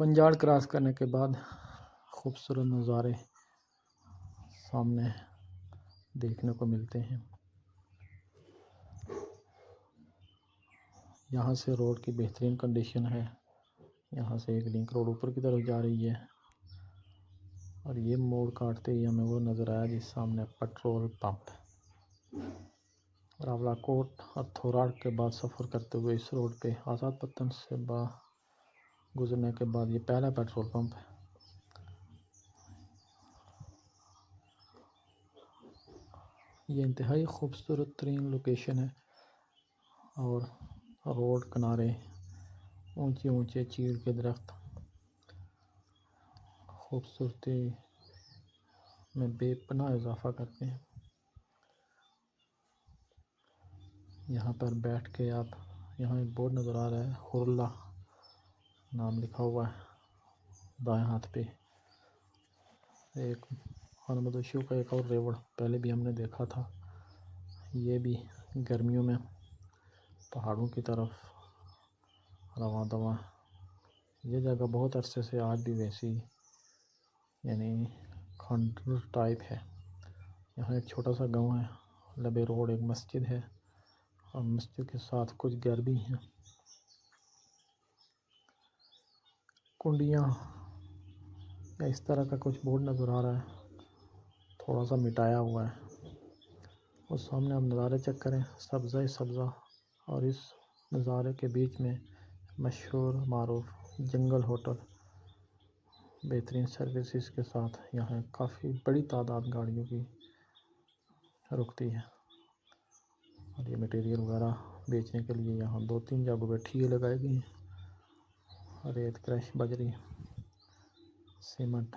पंजाड़ cross करने के बाद खूबसूरत नज़ारे सामने देखने को मिलते हैं। यहाँ से रोड की बेहतरीन कंडीशन है। यहाँ से एक लिंक रोड ऊपर की तरफ जा रही है और ये मोड़ काटते ही हमें वो नज़र आया जिस सामने पेट्रोल पंप। रावलाकोट और थोराड के बाद सफ़र करते हुए इस रोड पे आज़ाद पत्तन से गुजरने के बाद ये पहला पेट्रोल पंप है। ये इंतहाई खूबसूरत तरीन लोकेशन है और रोड किनारे ऊंचे ऊंचे चीड़ के दरख्त खूबसूरती में बेपनाह इजाफा करते हैं। यहाँ पर बैठ के आप यहाँ एक बोर्ड नज़र आ रहा है, हुरला नाम लिखा हुआ है दाएं हाथ पे। एक हरमदोशियों का एक और रेवड़ पहले भी हमने देखा था। ये भी गर्मियों में पहाड़ों की तरफ रवां दवा। ये जगह बहुत अरसे से आज भी वैसी यानी खंडर टाइप है। यहाँ एक छोटा सा गांव है, लबे रोड एक मस्जिद है और मस्जिद के साथ कुछ घर भी हैं। कुंडियाँ या इस तरह का कुछ बोर्ड नज़र आ रहा है, थोड़ा सा मिटाया हुआ है। उस सामने आप नज़ारे चेक करें, सब्ज़ा ही सब्ज़ा। और इस नज़ारे के बीच में मशहूर मारूफ जंगल होटल बेहतरीन सर्विसेज के साथ यहाँ काफ़ी बड़ी तादाद गाड़ियों की रुकती है। और ये मटेरियल वगैरह बेचने के लिए यहाँ 2-3 जगहों पे ठिये लगाई गई हैं। रेत, क्रश, बजरी, सीमेंट।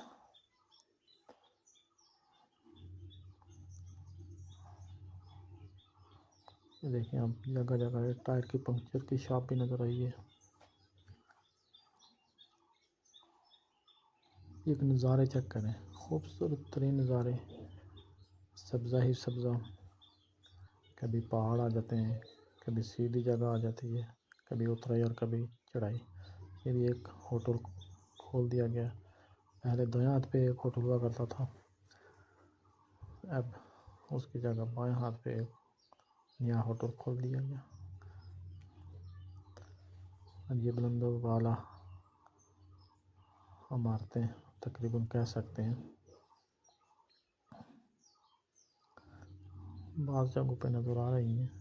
देखिए आप जगह जगह टायर की पंक्चर की शॉप भी नज़र आई है। एक नज़ारे चेक करें, खूबसूरत तरीन नज़ारे, सब्ज़ा ही सब्ज़ा। कभी पहाड़ आ जाते हैं, कभी सीधी जगह आ जाती है, कभी उतराई और कभी चढ़ाई। ये भी एक होटल खोल दिया गया। पहले दाएं हाथ पे एक होटल हुआ करता था, अब उसकी जगह बाएं हाथ पे एक नया होटल खोल दिया गया। और ये बुलंदों वाला इमारतें तकरीबन कह सकते हैं बाज़ जगहों पे नज़र आ रही हैं।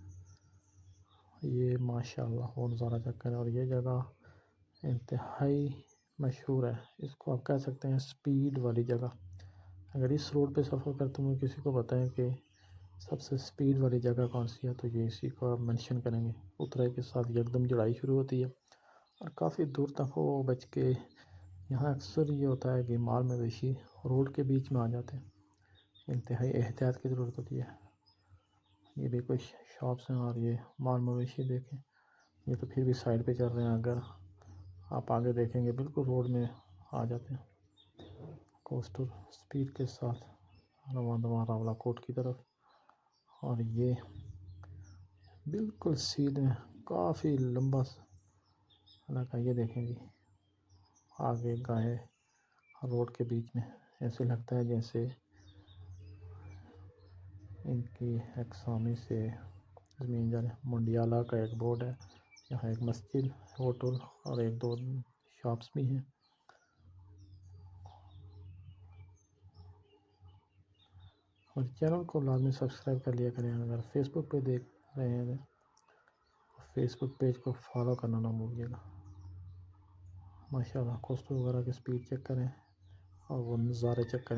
ये माशाल्लाह वो नज़ारा चेक करें। और ये जगह इंतहाई मशहूर है, इसको आप कह सकते हैं स्पीड वाली जगह। अगर इस रोड पे सफ़र करते हुए किसी को बताएं कि सबसे स्पीड वाली जगह कौन सी है तो ये इसी को आप मेंशन करेंगे। उतराई के साथ एकदम चढ़ाई शुरू होती है और काफ़ी दूर तक वो बच के यहाँ अक्सर ये होता है कि माल मवेशी रोड के बीच में आ जाते हैं। इंतहाई एहतियात की ज़रूरत होती है। ये भी कुछ शॉप्स हैं और ये माल मवेशी देखें, ये तो फिर भी साइड पे चल रहे हैं। अगर आप आगे देखेंगे बिल्कुल रोड में आ जाते हैं। कोस्टल स्पीड के साथ रवां दवां रावलाकोट की तरफ। और ये बिल्कुल सीधे काफ़ी लंबा इलाका। ये देखें जी, आगे गाय रोड के बीच में ऐसे लगता है जैसे इनकी एक्सामी से ज़मीन जा रही। मंडियाला का एक बोर्ड है। यहाँ एक मस्जिद, होटल और 1-2 शॉप्स भी हैं। और चैनल को लाजमी सब्सक्राइब कर लिया करें। अगर फेसबुक पे देख रहे हैं तो फेसबुक पेज को फॉलो करना ना भूलिएगा। माशाल्लाह कोस्टल वगैरह की स्पीड चेक करें और वो नज़ारे चेक करें।